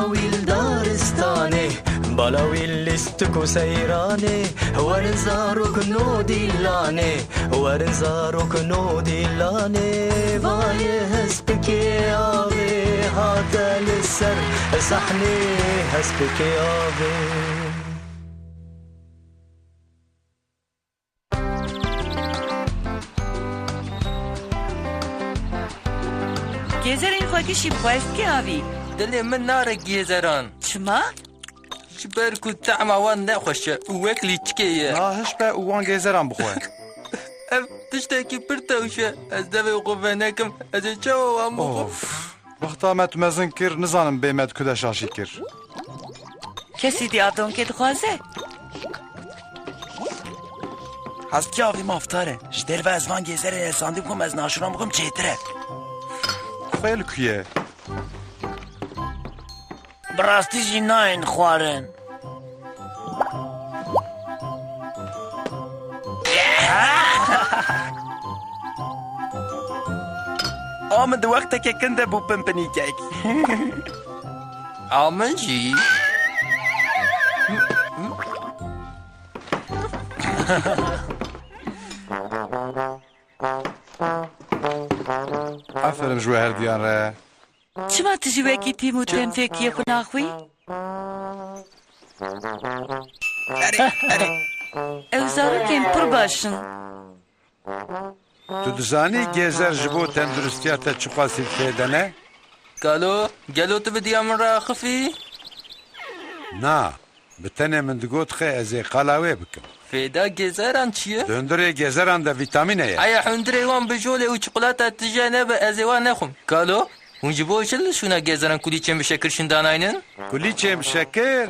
بالاویل دارستانه بالاویل لستکو سیرانه ورن زاروک نو دیلانه ورن زاروک نو دیلانه وای هسپکی آوه هاتا لسر صحنه هسپکی آوه گیزرین خواهیشی بخواست که آوی دلی من ناره گیزران چما؟ جبر کو طعم وان نخوشه وکلی چکیه ناهش به اوان گیزران بخواه اف تشتاکی پرتوشه از دوی قوه نکم از چه وان بخواه وقتا مت مزن کر نزانم بیمت کده شاشی کر کسی دیادون که دخوازه؟ از که آوی مافتاره جدر و از وان گیزر احساندی بکم از ناشوران بکم چهتره خیلی کیه براستی جی ناین خوارن آمد وقتا که کنده بو پمپنی کک آمن جی افرم جوه هر دیان ره چما تجوه کی تیمو تن فکیه کناخوی؟ او زارو کن پر باشن تو دزانی گیزر جبو تندرستیاتا چقاسی فیدنه؟ گلو تو بدیا من را خفی؟ نا بتنه من دگوت خی ازی قلاوه بکم فیدا گیزران چیه؟ دندره گیزران دا ویتامینه یه ایا حندره وان بجوله و چقلاتا تجانه به ازیوان نخم گالو اونجا باشل شونا گیزران کلی چم بشکرشن داناینن؟ کلی چم شکر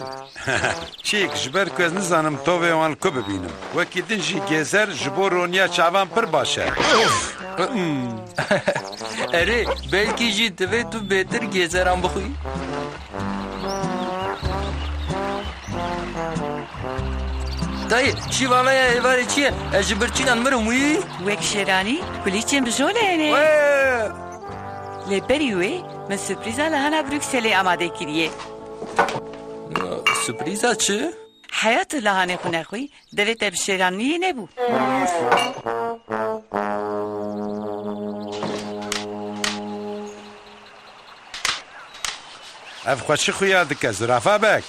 چیک جبر که از نزانم توبه وان کو ببینم وکی دنجی گیزر جبو رونیا چاوان پر باشه اره بلکی جی دوی تو بهتر گیزران بخوی؟ دایی شیوامه ایواره چیه؟ اجبرچینان مرموی؟ وک شیرانی کلی چم بجوله اینه لبری وی من سپریزا لهانا بروکسلی آماده کریه سپریزا چه؟ حیات لهانه خونه خوی دویت بشیرانی نبو اف خوشی خویا دکه زرافه بک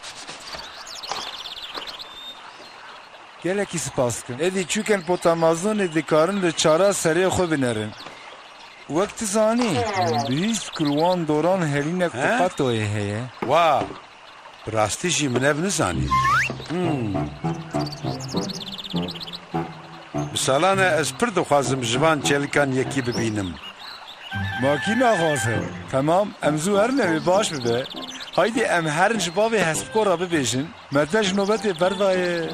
گلکی سپاس کن ادی چوکن پوتامازون دکارن ده چارا سریع خو بنرن وقت زانی بیست کلوان دوران هلین کپاتوی هیه وا براستی جی منو نزانی بسالانه از پر دخوازم جوان چلکان یکی ببینم ماکی نخواسته تمام امزو هر نوی باش بده هایدی ام هر جباوی حسب کو را ببیشن مدش نوبت بردای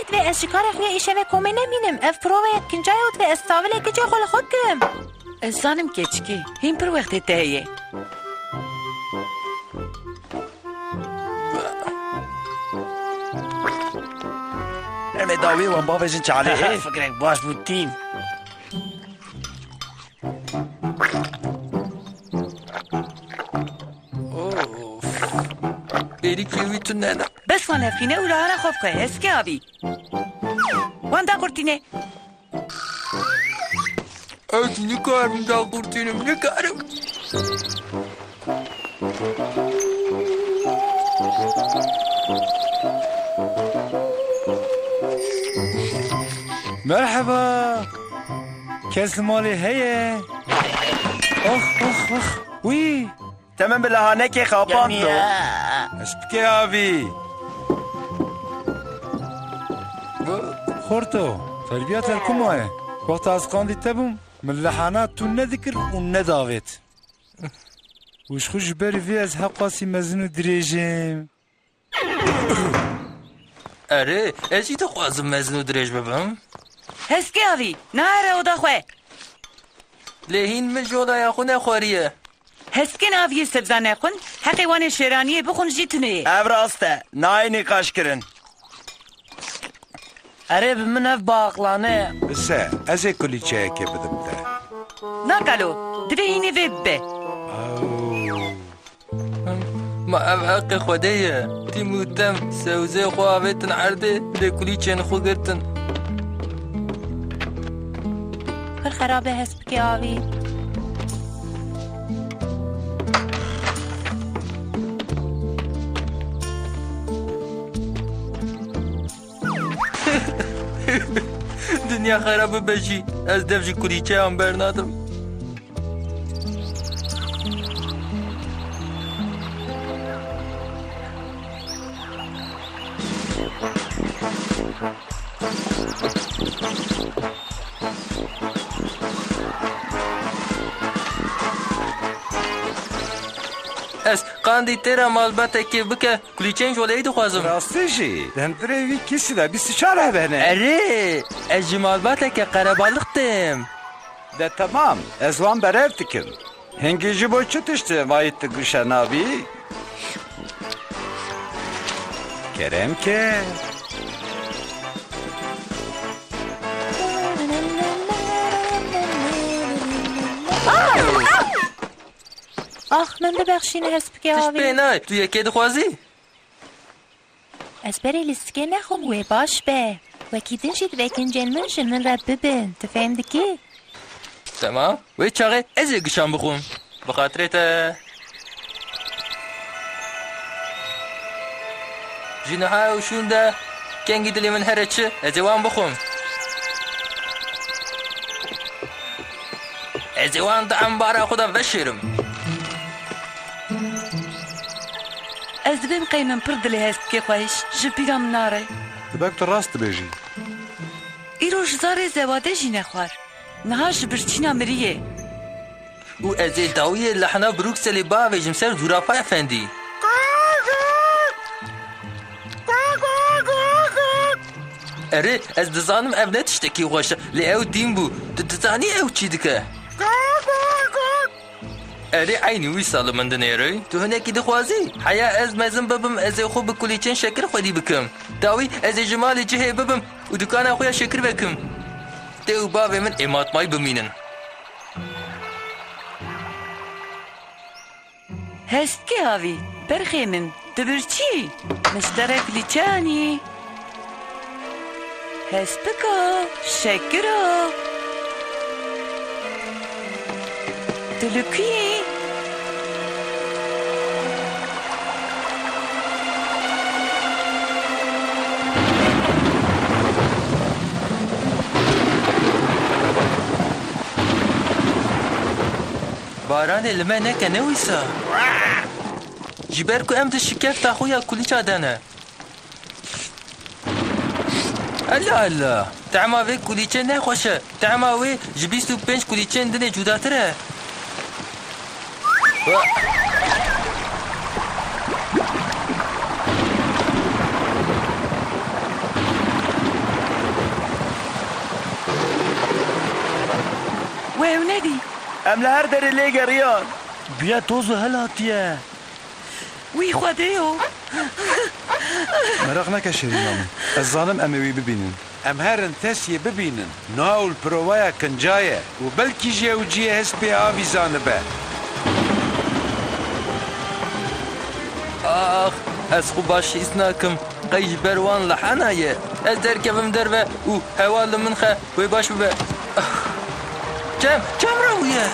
باید و از شکار خوی ایشه و کمی نمینم اف پروه کنجای و استاوله که جا خال خود کم زانم کچکی هیم پر وقت تایه ارمه داوی وان باوشن چاله فکرک باش بودیم بری کیوی تو نده بس وان افینه او لهانا خوب که هست که آبی وان دا قرتینه از نکارم دا قرتینم نکارم مرحبا کس مالی هیه اخ وی تمام بلهانه که خوابان تو اسپکی آوی خورتو تربیت الکمایه وقت از قاندی تبوم من لحانات تو ندکر و نداوید وش خوش بری وی از حقاسی مزنو دریجم اره ازی تو خوازم مزنو دریج ببم هست که آبی نه او دا خواه لهین من جولای خونه خوریه هست که ناوی سبزا نکن حقی وان شیرانیه بخون جیتونه او راسته نای نکاش کرن اره بمن اف باقلانه بسه از کلی چه که بدم ده ناکالو دوی اینه ویب به ما ام حق خودیه تیموتم سوزه خواهویتن عرده لکولی چن خو گرتن كل خرابة هسبك يا أبي. دنیا خرابه بجی از دفج کلیچه هم برنادم از قاندی تیرا مالباته که بکه کلیچه جولهی دخوازم راستی جی دندره وی کسی ده 24 بهنه اره از جمالباته که قربالختم ده tamam ez van berev dikim hengi ji bo çi tiştî vayit diguşe navî kerem ke آخ من ببخشین هسبك يا تش أبي. بینای تو یکی دخوازی از بری لسکه نخون و باش به وکی دنشید وکن جنمنشن من رب ببین تفهم دکی تمام و چاقه از یکشان بخون بخاطر تا جنها و شونده کنگی دلی من هره چه از وان بخون از وان دعم بارا خدا بشیرم Ez dibêm qey min pir dilê hestkê xweş ji pîra min nare. Dibek tu rast dibêjî. Îro ji zarê zewade jî nexwar. Niha ji birçîna miriyê. و از داوی لحنا بروکسلی باویجم سر زورافا افندی اره از دزانم ev ne tiştekî xweş li ew dîn bû dizanî ew çî dike اره aynî wî salê min dinêre tu hinekî dixwazî heya ez mezin bibim ez ê xwe bi kulîçên şekir xwedî bikim dawî ez ê ji malê cihê bibim û dukana xwe ya şekir vekim te û bavê min ê matmayî bimînin Hestkê avî berxê min tu birçî mistere kulîçanî hestbika şekira tu li kuyê baranê li me neke ne wîsa ji ber ku em di şikefta xwe ya kulîça dene Ella ella tema vê kulîçe ne xweş e tema wê ji 25 kulîçeyên dinê cudatir e Wê ew nedî Em li her derê lê geriyan. Biya toz ve hel hatiye. wî xwedê o Merak neke şerîna min ez zanim em ê wî bibînin Em herin tesiyê bibînin. Nawl provaya kincaye û belkî jî ew ciyê hespê avî zanibe. Ah ez xwe baş îs nakim qey ji ber wan lehena ye ez derkevim derve û hewa li min xe wê baş bibe Cem re wî ye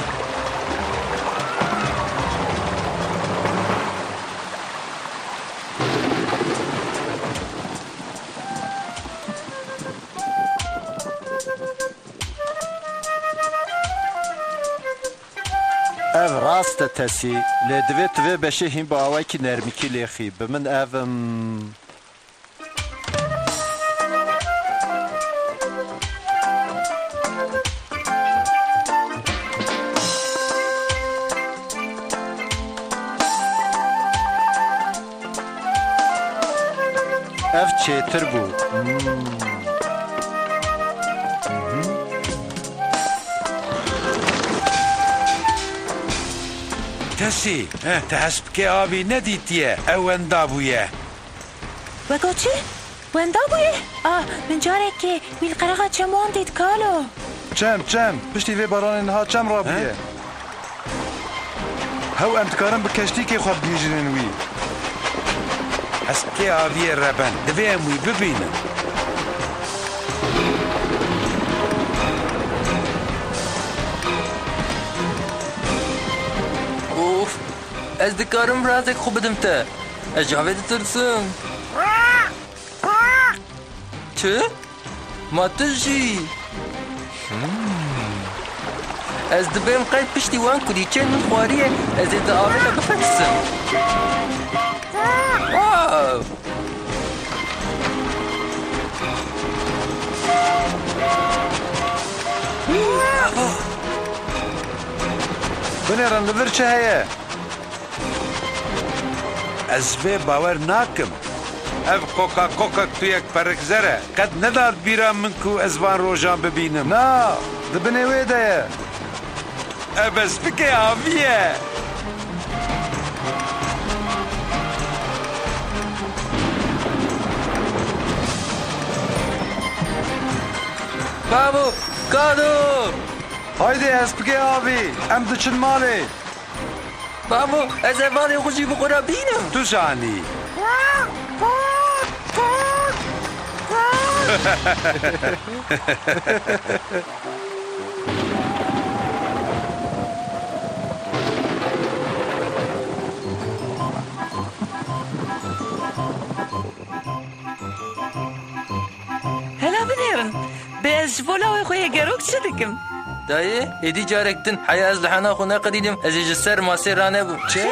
Ev rast e tesî lê divê tu vê beşê hîn bi awayekî nermîkî lêxî bi min ev ev çêtir bû Tesî, te hespikê avî nedîtiye ew wenda bûye. وگو چی؟ وندا بوی؟ من جارێکێ ویل قەرەغا چەموان دیت کالۆ çem piştî vê baranê niha çem rabûye Hew em dikarin bi keştîkê xwe bigîjînin wî Eski aviye reben. Divê em wî bibînin. اوف از دکارم رازک خوب بدم تا از جاوید ترسم چه؟ ما تجی از دبیم قید پشتی وان کلیچه من خواریه از این آویل بفرسم واو Binêrin li vir çi heye? Ez vê bawer nakim. Ev kokak tuyek perikzer e. Qet nedad bîra min ku ez van rojan bibînim. Na, di binê wê de ye. Ev bezfikê avî ye. بابو کادو Haydi Espike abi, em diçin malê. بابو از اوان خوشی بخورا بینم Tu zanî. هلا بنێرن بێز بۆ لاوی خۆی گەرۆک چ دکم دایه ایدی جارکتن حیا از لحنا خو نقدیدم از ایج سر ماسه رانه بو چه؟